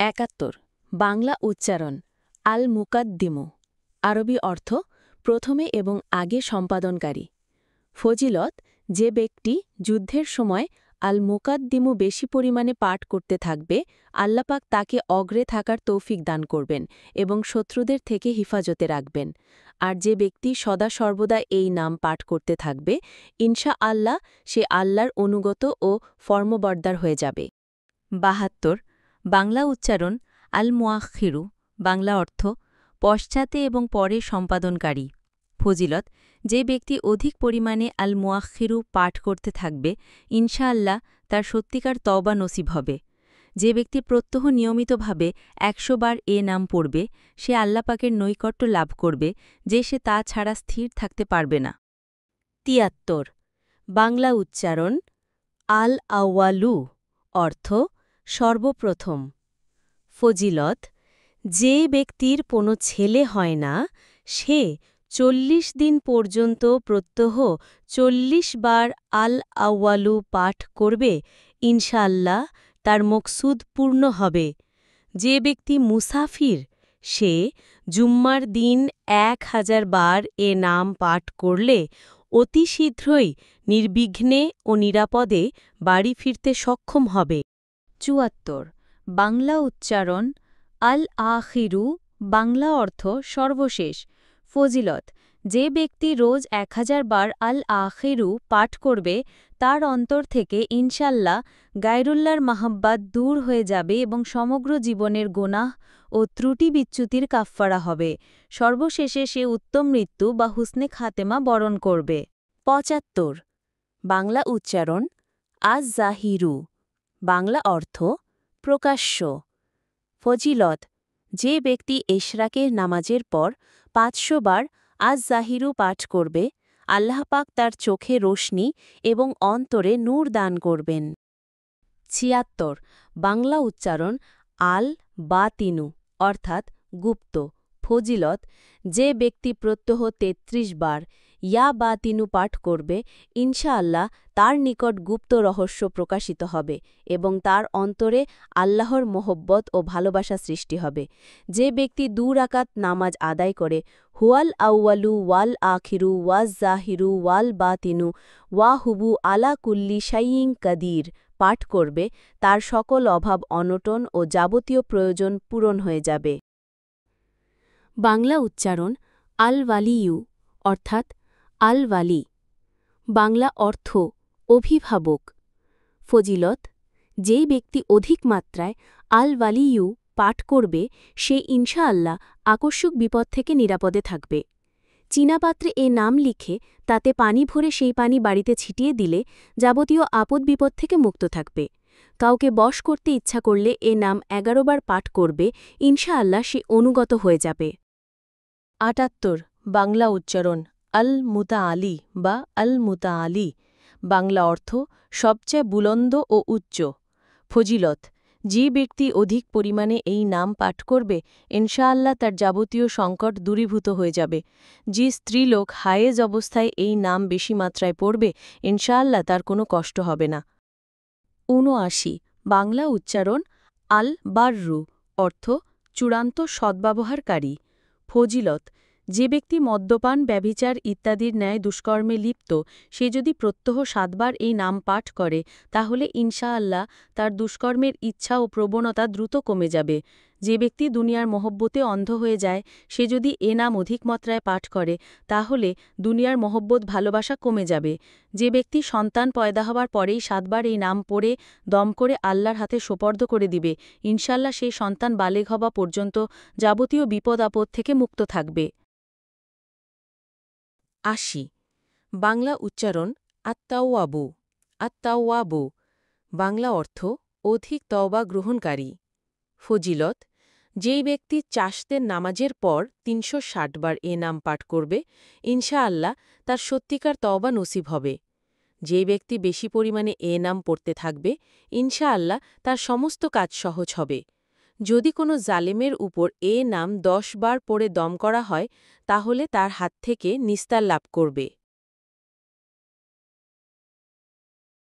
৭১ বাংলা উচ্চারণ আল মুকাদ্দিমু আরবি অর্থ প্রথমে এবং আগে সম্পাদনকারী ফজিলত যে ব্যক্তি যুদ্ধের সময় আল মুকাদ্দিমু বেশি পরিমাণে পাঠ করতে থাকবে আল্লাপাক তাকে অগ্রে থাকার তৌফিক দান করবেন এবং শত্রুদের থেকে হিফাজতে রাখবেন আর যে ব্যক্তি সদা সর্বদা এই নাম পাঠ করতে থাকবে ইনশা আল্লাহ সে আল্লাহর অনুগত ও ফর্মবর্দার হয়ে যাবে ৭২ বাংলা উচ্চারণ আল মুআখিরু বাংলা অর্থ পশ্চাতে এবং পরে সম্পাদনকারী ফজিলত যে ব্যক্তি অধিক পরিমাণে আল মুআখিরু পাঠ করতে থাকবে ইনশাআল্লাহ তার সত্যিকার তওবা নসিব হবে যে ব্যক্তি প্রত্যহ নিয়মিতভাবে ১০০ বার এ নাম পড়বে সে আল্লাপাকের নৈকট্য লাভ করবে যে সে তা ছাড়া স্থির থাকতে পারবে না ৭৩ বাংলা উচ্চারণ আল আউয়ালু অর্থ সর্বপ্রথম ফজিলত যে ব্যক্তির কোনো ছেলে হয় না সে ৪০ দিন পর্যন্ত প্রত্যহ ৪০ বার আল আউয়ালু পাঠ করবে ইনশাআল্লাহ তার মকসুদ পূর্ণ হবে যে ব্যক্তি মুসাফির সে জুম্মার দিন ১০০০ বার এ নাম পাঠ করলে অতি শীঘ্রই নির্বিঘ্নে ও নিরাপদে বাড়ি ফিরতে সক্ষম হবে ৭৪ বাংলা উচ্চারণ আল আখিরু বাংলা অর্থ সর্বশেষ ফজিলত যে ব্যক্তি রোজ ১০০০ বার আল আখিরু পাঠ করবে তার অন্তর থেকে ইনশাল্লাহ গায়রুল্লাহর মাহাব্বাত দূর হয়ে যাবে এবং সমগ্র জীবনের গোনাহ ও ত্রুটি বিচ্যুতির কাফফারা হবে সর্বশেষে সে উত্তম মৃত্যু বা হুসনে খাতেমা বরণ করবে ৭৫ বাংলা উচ্চারণ আজ জাহিরু বাংলা অর্থ প্রকাশ্য ফজিলত যে ব্যক্তি এশরাকের নামাজের পর ৫০০ বার আজ জাহিরু পাঠ করবে আল্লাহ পাক তার চোখে রোশনি এবং অন্তরে নূর দান করবেন ৭৬ বাংলা উচ্চারণ আল বাতিনু অর্থাৎ গুপ্ত ফজিলত যে ব্যক্তি প্রত্যহ ৩৩ বার ইয়া বাতিনু পাঠ করবে ইনশাআল্লাহ তার নিকট গুপ্ত রহস্য প্রকাশিত হবে এবং তার অন্তরে আল্লাহর মোহব্বত ও ভালোবাসা সৃষ্টি হবে যে ব্যক্তি ২ রাকাত নামাজ আদায় করে হুয়াল আউয়ালু ওয়াল আখিরু ওয়াজ জাহিরু ওয়াল বাতিনু ওয়াহুবু আলা কুল্লি শাইইন কাদির পাঠ করবে তার সকল অভাব অনটন ও যাবতীয় প্রয়োজন পূরণ হয়ে যাবে বাংলা উচ্চারণ আল ওয়ালিয়ু অর্থাৎ আল ওয়ালি বাংলা অর্থ অভিভাবক ফজিলত যেই ব্যক্তি অধিক মাত্রায় আল ওয়ালিয়ু পাঠ করবে সে ইনশাআল্লাহ আকস্মিক বিপদ থেকে নিরাপদে থাকবে চীনাপাত্রে এ নাম লিখে তাতে পানি ভরে সেই পানি বাড়িতে ছিটিয়ে দিলে যাবতীয় আপদ বিপদ থেকে মুক্ত থাকবে কাউকে বশ করতে ইচ্ছা করলে এ নাম ১১ বার পাঠ করবে ইনশাআল্লাহ সে অনুগত হয়ে যাবে ৭৮ বাংলা উচ্চারণ আল মুতাআলি বা আল মুতাআলি বাংলা অর্থ সবচেয়ে বুলন্দ ও উচ্চ ফজিলত যে ব্যক্তি অধিক পরিমাণে এই নাম পাঠ করবে ইনশাআল্লাহ তার যাবতীয় সংকট দূরীভূত হয়ে যাবে যে স্ত্রীলোক হায়েজ অবস্থায় এই নাম বেশি মাত্রায় পড়বে ইনশাআল্লাহ তার কোনো কষ্ট হবে না ৭৯ বাংলা উচ্চারণ আল বাররু অর্থ চূড়ান্ত সদ্ব্যবহারকারী ফজিলত যে ব্যক্তি মদ্যপান ব্যভিচার ইত্যাদির ন্যায় দুষ্কর্মে লিপ্ত সে যদি প্রত্যহ ৭ বার এই নাম পাঠ করে তাহলে ইনশাআল্লাহ তার দুষ্কর্মের ইচ্ছা ও প্রবণতা দ্রুত কমে যাবে যে ব্যক্তি দুনিয়ার মহব্বতে অন্ধ হয়ে যায় সে যদি এ নাম অধিক মাত্রায় পাঠ করে তাহলে দুনিয়ার মহব্বত ভালোবাসা কমে যাবে যে ব্যক্তি সন্তান পয়দা হওয়ার পরেই ৭ বার এই নাম পড়ে দম করে আল্লাহর হাতে সোপর্দ করে দিবে ইনশাআল্লাহ সেই সন্তান বালেগ হওয়া পর্যন্ত যাবতীয় বিপদ আপদ থেকে মুক্ত থাকবে ৮০ বাংলা উচ্চারণ আত্তাওয়াবু আত্তাওয়াবু বাংলা অর্থ অধিক তওবা গ্রহণকারী ফজিলত যেই ব্যক্তি চাশতের নামাজের পর ৩৬০ বার এ নাম পাঠ করবে ইনশাআল্লাহ তার সত্যিকার তওবা নসিব হবে যেই ব্যক্তি বেশি পরিমাণে এ নাম পড়তে থাকবে ইনশাআল্লাহ তার সমস্ত কাজ সহজ হবে যদি কোনো জালেমের উপর এ নাম ১০ বার পড়ে দম করা হয় তাহলে তার হাত থেকে নিস্তার লাভ করবে